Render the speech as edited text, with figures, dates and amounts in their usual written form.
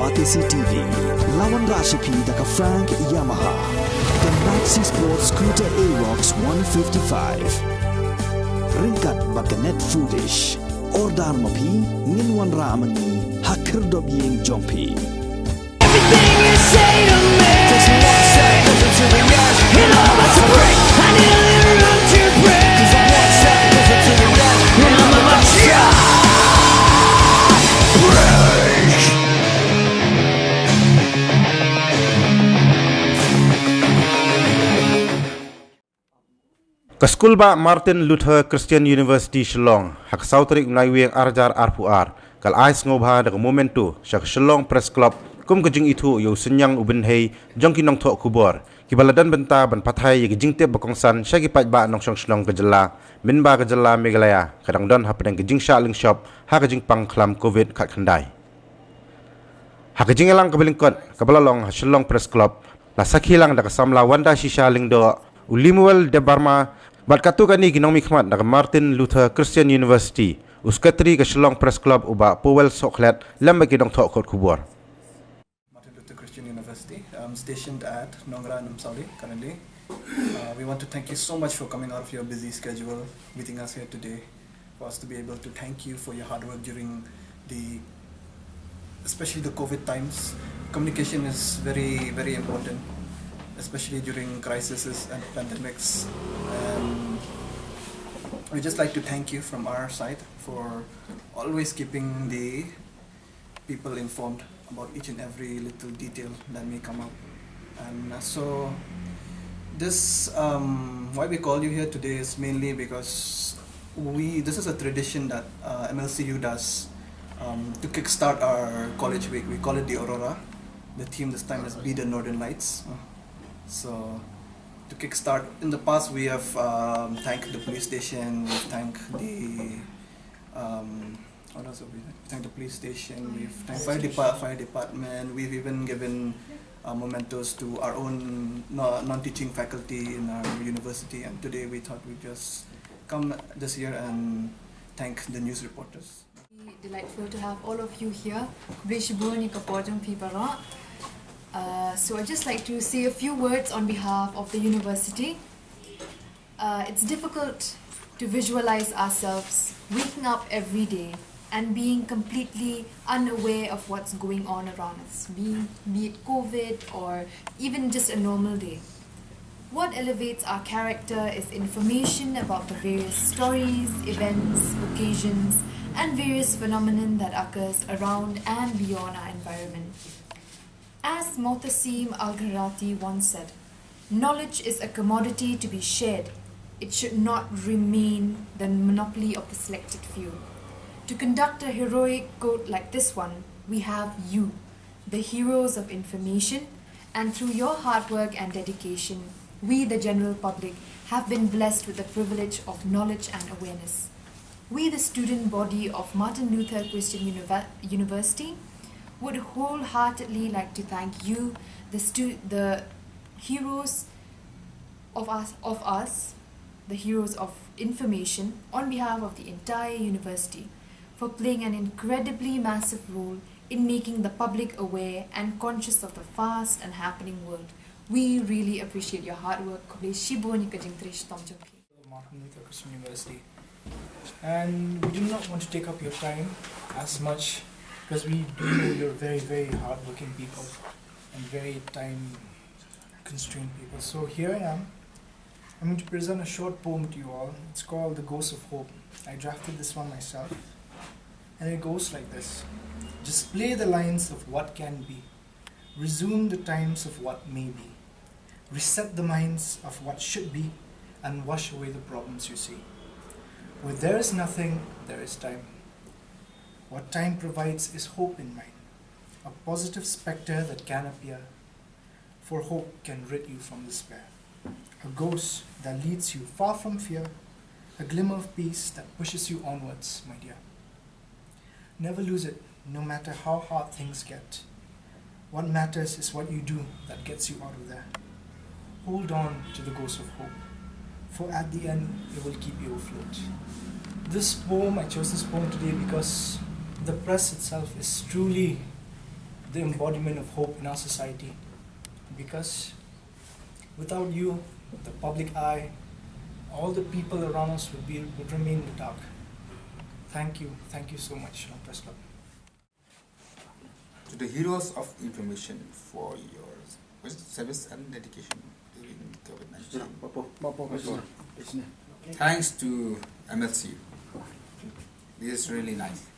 Batisi TV, Lawan Rashipi Daka Frank Yamaha, the Maxi Sports Scooter Arox 155, Ringkat Bakanet Foodish, Ordar Mapi, Ninwan Ramani, Hakir Dobying Jompi. Everything you say to me takes me one step closer to the edge. It all has to break. I need a little room to breathe. 'Cause I'm one step closer to the edge. And I'm about to break. School ba Martin Luther Christian University Shillong hak sautrik naiwing arjar arpuar kal ais ngobha dak momentu syak Shillong Press Club kum kejing itu yo senyang ubin hei jongki Nongthoh Khubor kibaladan benta ban pathai ye kejing te bakongsan syagi pajba nongsong Shillong kejela minba kejela Meghalaya kadang don hapedang kejing sha ling shop ha kejing pang klam covid khat khandai ha kejing elang kebelingkot kabalalong Shillong Press Club la sakhilang dak samla wanda shisha ling do ulimuel de Barma Bat katu kani ginong mikmat dak Martin Luther Christian University uskatri ke Shillong Press Club uba powel soklet lemba ki Nongthoh Khubor. Martin Luther Christian University, stationed at Nongthoh currently. We want to thank you so much for coming out of your busy schedule, meeting us here today, for us to be able to thank you for your hard work during especially the COVID times. Communication is very, very important, especially during crises and pandemics. And we just like to thank you from our side for always keeping the people informed about each and every little detail that may come up. And so this, why we call you here today is mainly because this is a tradition that Mlcu does to kickstart our college week. We call it the Aurora. The theme this time is Be the Northern Lights. So, to kickstart, in the past we have thanked the police station, we've thanked the what else have we thanked the police station, we've thanked fire department, we've even given mementos to our own non-teaching faculty in our university, and today we thought we'd just come this year and thank the news reporters. Delightful to have all of you here. So I'd just like to say a few words on behalf of the university. It's difficult to visualize ourselves waking up every day and being completely unaware of what's going on around us, be it COVID or even just a normal day. What elevates our character is information about the various stories, events, occasions, and various phenomena that occurs around and beyond our environment. As Muhtasim Al-Gharati once said, knowledge is a commodity to be shared. It should not remain the monopoly of the selected few. To conduct a heroic code like this one, we have you, the heroes of information, and through your hard work and dedication, we, the general public, have been blessed with the privilege of knowledge and awareness. We, the student body of Martin Luther Christian University, would wholeheartedly like to thank you, the heroes of us, the heroes of information, on behalf of the entire university, for playing an incredibly massive role in making the public aware and conscious of the fast and happening world. We really appreciate your hard work. Martin Luther Christian University. And we do not want to take up your time as much, because we do know you're very, very hard-working people and very time-constrained people. So here I am. I'm going to present a short poem to you all. It's called The Ghost of Hope. I drafted this one myself. And it goes like this. Display the lines of what can be. Resume the times of what may be. Reset the minds of what should be, and wash away the problems you see. Where there is nothing, there is time. What time provides is hope in mind, a positive spectre that can appear, for hope can rid you from despair. A ghost that leads you far from fear, a glimmer of peace that pushes you onwards, my dear. Never lose it, no matter how hard things get. What matters is what you do that gets you out of there. Hold on to the ghost of hope, for at the end it will keep you afloat. I chose this poem today because the press itself is truly the embodiment of hope in our society. Because without you, the public eye, all the people around us would remain in the dark. Thank you so much, Shillong Press Club. To the heroes of information for your service and dedication during COVID-19. Thanks to Mlcu. This is really nice.